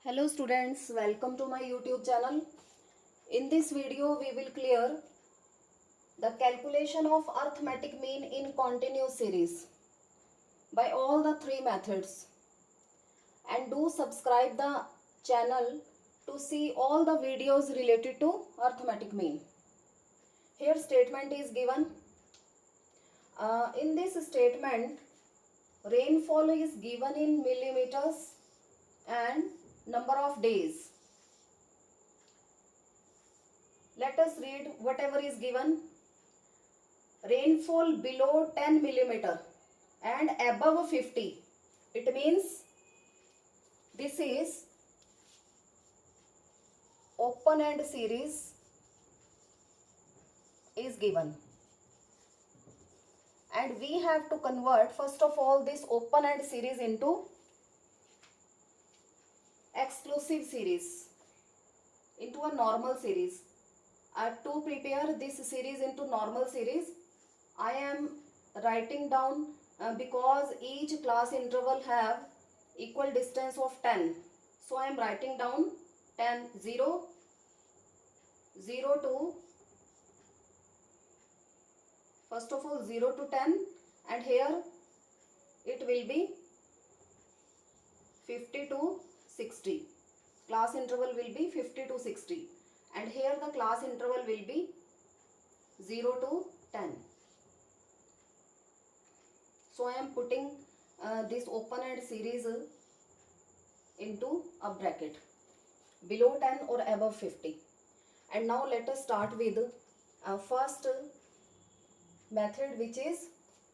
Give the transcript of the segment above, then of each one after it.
Hello students, welcome to my YouTube channel. In this video we will clear the calculation of arithmetic mean in continuous series by all the three methods, and do subscribe the channel to see all the videos related to arithmetic mean. Here statement is given. In this statement rainfall is given in millimeters and number of days. Let us read whatever is given. Rainfall below 10 millimeter and above 50. It means this is open end series is given. And we have to convert first of all this open end series into exclusive series, into a normal series. To prepare this series into normal series, I am writing down because each class interval have equal distance of 10. So I am writing down 10, 0, 0 to, first of all 0 to 10, and here it will be 50 to 60. Class interval will be 50 to 60, and here the class interval will be 0 to 10. So I am putting this open end series into a bracket below 10 or above 50. And now let us start with first method, which is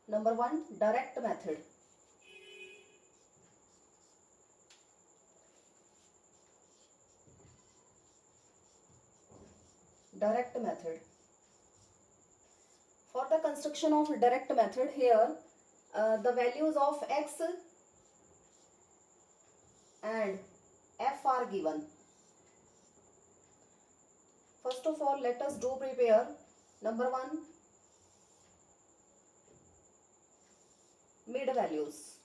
number 1, direct method. Direct method. For the construction of direct method, here the values of x and f are given. First of all, let us do prepare number 1, mid values.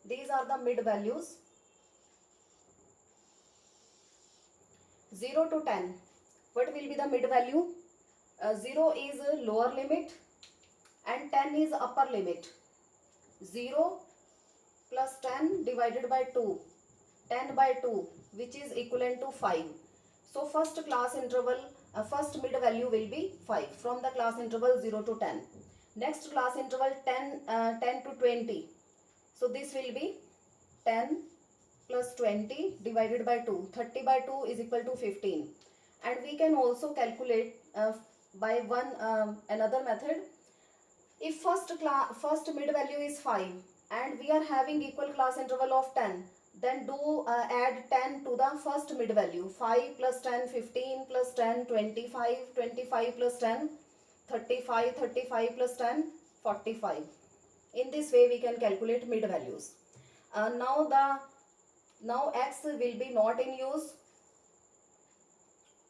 These are the mid values. 0 to 10. What will be the mid value? 0 is lower limit and 10 is upper limit. 0 plus 10 divided by 2, 10 by 2, which is equivalent to 5. So first class interval, first mid value will be 5 from the class interval 0 to 10. Next class interval 10 to 20. So this will be 10 plus 20 divided by 2. 30 by 2 is equal to 15. And we can also calculate by another method. If first mid value is 5 and we are having equal class interval of 10, then do add 10 to the first mid value. 5 plus 10, 15 plus 10, 25, 25 plus 10, 35, 35 plus 10, 45. In this way we can calculate mid values. Now x will be not in use,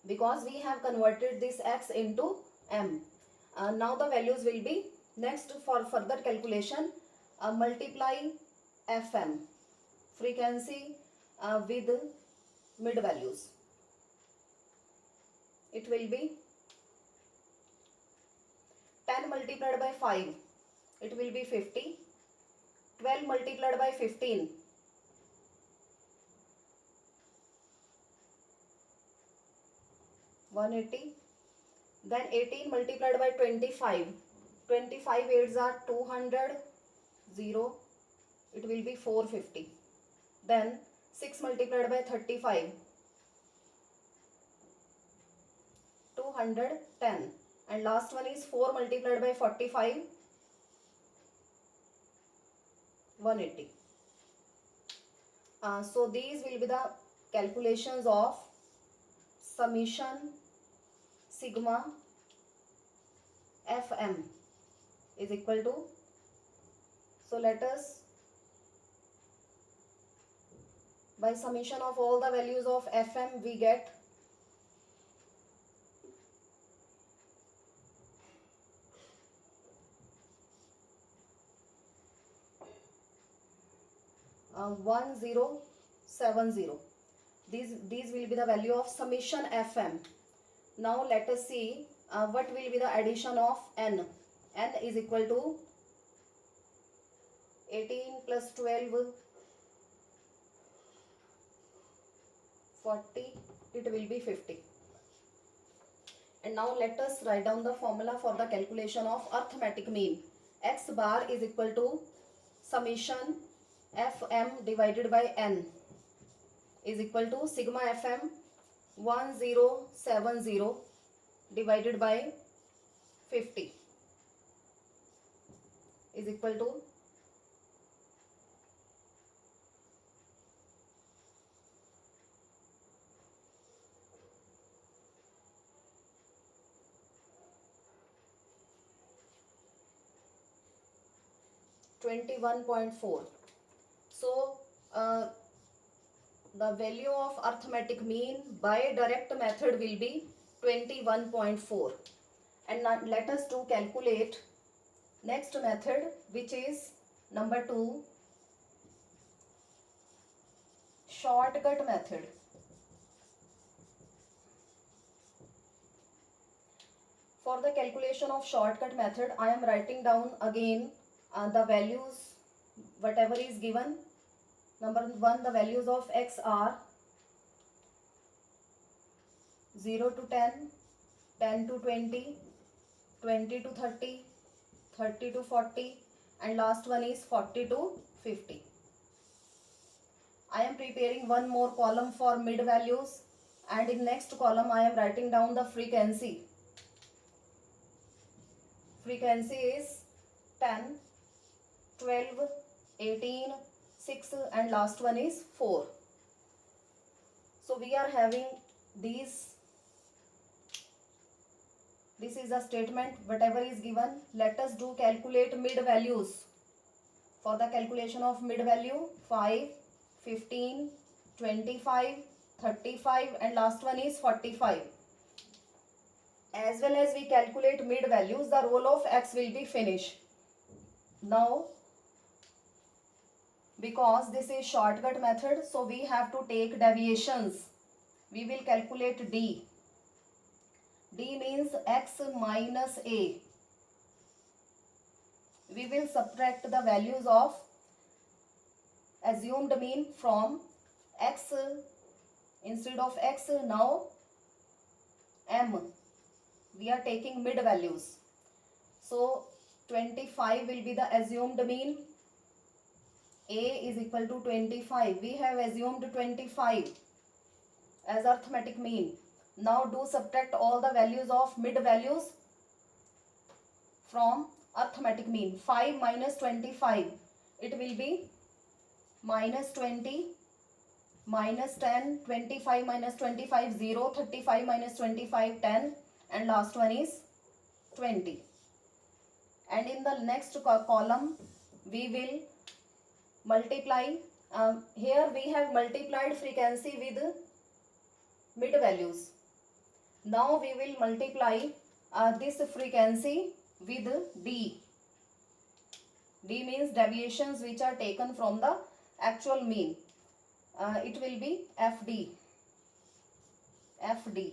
because we have converted this x into m. Now the values will be, next for further calculation, multiply fm, frequency, with mid values. It will be 10 multiplied by 5, it will be 50. 12 multiplied by 15, 180. Then 18 multiplied by 25, 25 8s are 200, 0, it will be 450. Then 6 multiplied by 35, 210. And last one is 4 multiplied by 45, 180. So these will be the calculations of summation sigma fm is equal to, so let us, by summation of all the values of fm we get 1070. These will be the value of summation Fm. Now let us see what will be the addition of n. N is equal to 18 plus 12, 40, it will be 50. And now let us write down the formula for the calculation of arithmetic mean. X bar is equal to summation Fm divided by n is equal to sigma Fm 1070 divided by 50 is equal to 21.4. So the value of arithmetic mean by direct method will be 21.4. And now let us do calculate next method, which is number 2, shortcut method. For the calculation of shortcut method, I am writing down again the values whatever is given. Number 1, the values of x are 0 to 10, 10 to 20, 20 to 30, 30 to 40, and last one is 40 to 50. I am preparing one more column for mid values, and in next column I am writing down the frequency. Frequency is 10, 12, 18, 6, and last one is 4. So we are having these. This is a statement, whatever is given. Let us do calculate mid values. For the calculation of mid value, 5, 15, 25, 35, and last one is 45. As well as we calculate mid values, the role of x will be finished. Now, because this is shortcut method, so we have to take deviations. We will calculate d. D means x minus a. We will subtract the values of assumed mean from x. Instead of x, now m. We are taking mid values. So 25 will be the assumed mean. A is equal to 25. We have assumed 25 as arithmetic mean. Now do subtract all the values of mid values from arithmetic mean. 5 minus 25, it will be minus 20, minus 10, 25 minus 25, 0, 35 minus 25, 10, and last one is 20. And in the next column, we will multiply. Here we have multiplied frequency with mid values. Now we will multiply this frequency with d. D means deviations which are taken from the actual mean. It will be FD. FD.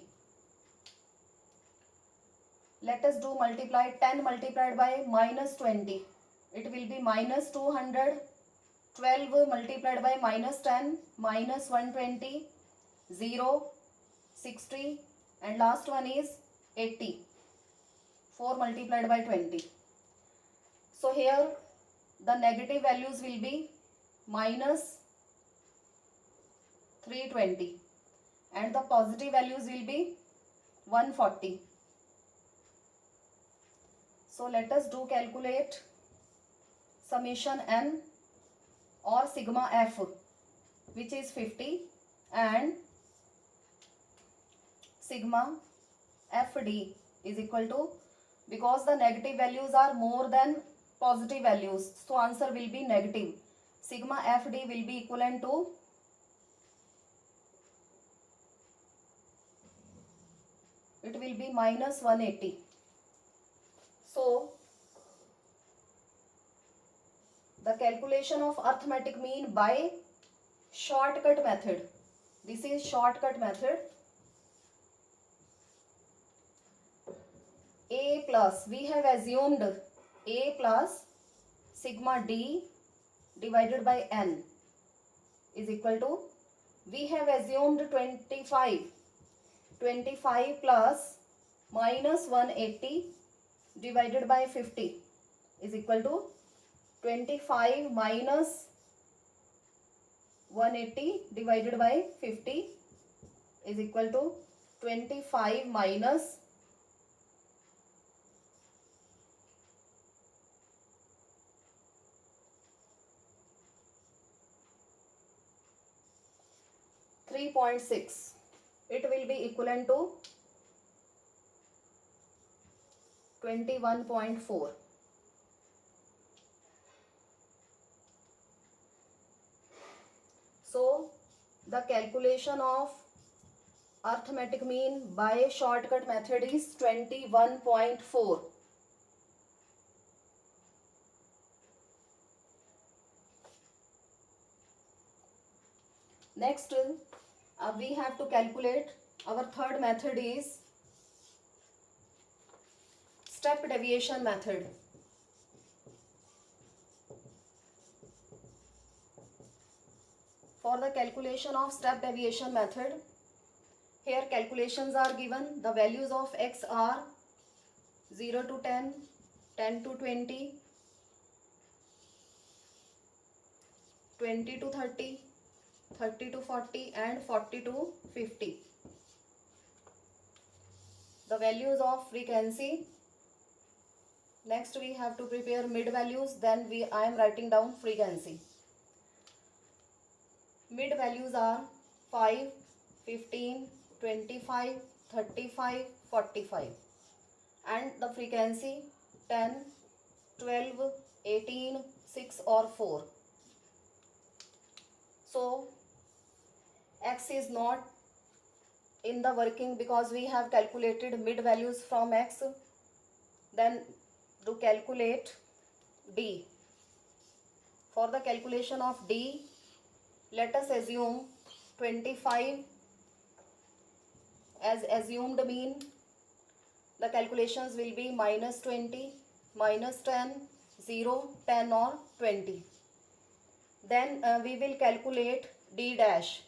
Let us do multiply 10 multiplied by minus 20. It will be minus 200. 12 multiplied by minus 10, minus 120, 0, 60, and last one is 80. 4 multiplied by 20. So here the negative values will be minus 320 and the positive values will be 140. So let us do calculate summation n or sigma f, which is 50, and sigma fd is equal to, because the negative values are more than positive values, so answer will be negative. Sigma fd will be equivalent to it will be minus 180. So the calculation of arithmetic mean by shortcut method This is shortcut method. A plus, we have assumed A plus sigma D divided by N is equal to, we have assumed 25 plus minus 180 divided by 50 is equal to 25 minus 180 divided by 50 is equal to 25 minus 3.6. It will be equivalent to 21.4. So the calculation of arithmetic mean by shortcut method is 21.4. Next, we have to calculate, our third method is step deviation method. For the calculation of step deviation method, here calculations are given. The values of x are 0 to 10, 10 to 20, 20 to 30, 30 to 40 and 40 to 50. The values of frequency. Next we have to prepare mid values, then I am writing down frequency. Mid values are 5, 15, 25, 35, 45 and the frequency 10, 12, 18, 6 or 4. So x is not in the working because we have calculated mid values from x. Then to calculate D. For the calculation of D, let us assume 25 as assumed mean. The calculations will be minus 20, minus 10, 0, 10 or 20. Then we will calculate D dash.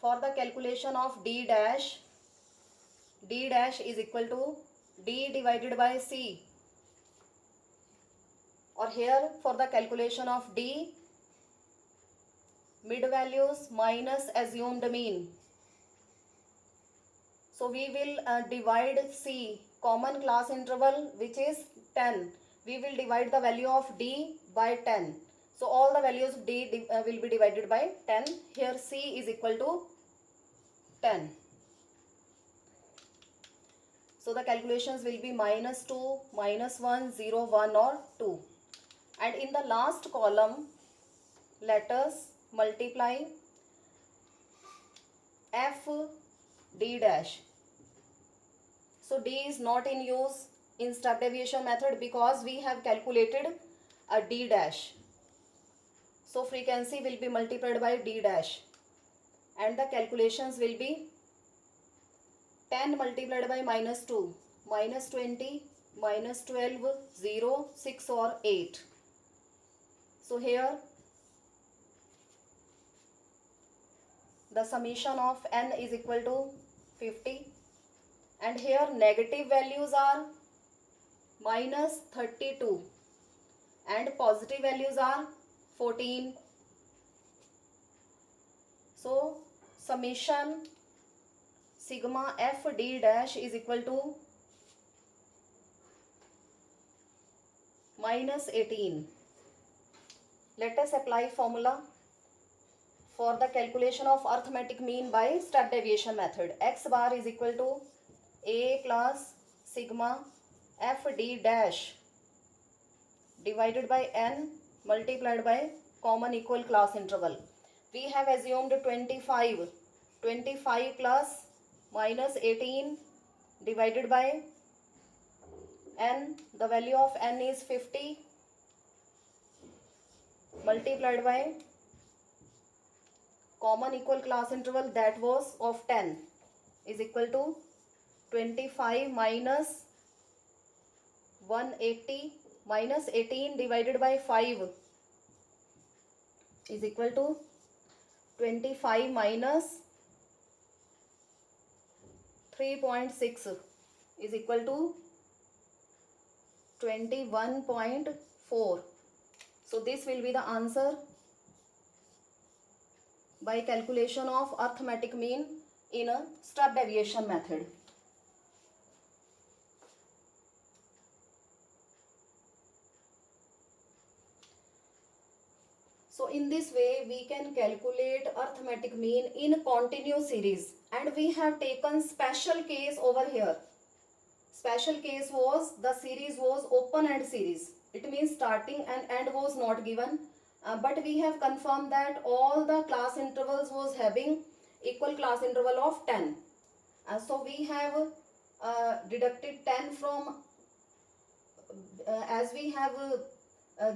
For the calculation of D dash is equal to D divided by C. Or here for the calculation of D, mid values minus assumed mean. So we will divide C, common class interval, which is 10. We will divide the value of D by 10. So all the values of D will be divided by 10. Here C is equal to 10. So the calculations will be minus 2, minus 1, 0, 1 or 2. And in the last column, let us multiply F D dash. So D is not in use in step deviation method because we have calculated a D dash. So frequency will be multiplied by D dash and the calculations will be 10 multiplied by minus 2, minus 20, minus 12, 0, 6 or 8. So here the summation of n is equal to 50 and here negative values are minus 32 and positive values are 14. So summation sigma f d dash is equal to minus 18. Let us apply formula for the calculation of arithmetic mean by step deviation method. X bar is equal to a plus sigma f d dash divided by n multiplied by common equal class interval. We have assumed 25 plus minus 18 divided by n. The value of n is 50 multiplied by common equal class interval that was of 10 is equal to 25 minus 180 minus 18 divided by 5 is equal to 25 minus 3.6 is equal to 21.4. So this will be the answer by calculation of arithmetic mean in a step deviation method. So in this way we can calculate arithmetic mean in continuous series, and we have taken special case over here. Special case was the series was open-end series. It means starting and end was not given, but we have confirmed that all the class intervals was having equal class interval of 10. So we have deducted 10 from as we have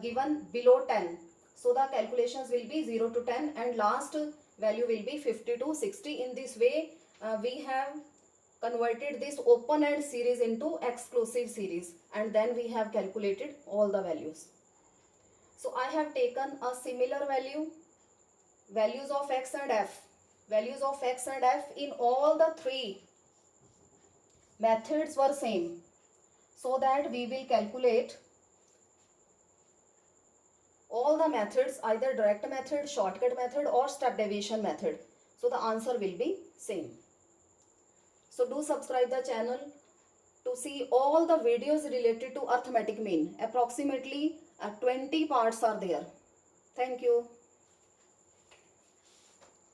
given below 10. So the calculations will be 0 to 10 and last value will be 50 to 60. In this way we have converted this open end series into exclusive series, and then we have calculated all the values. So I have taken a similar values of x and f. Values of x and f in all the three methods were same, so that we will calculate all the methods, either direct method, shortcut method or step deviation method. So the answer will be same. So do subscribe the channel to see all the videos related to arithmetic mean. Approximately 20 parts are there. Thank you.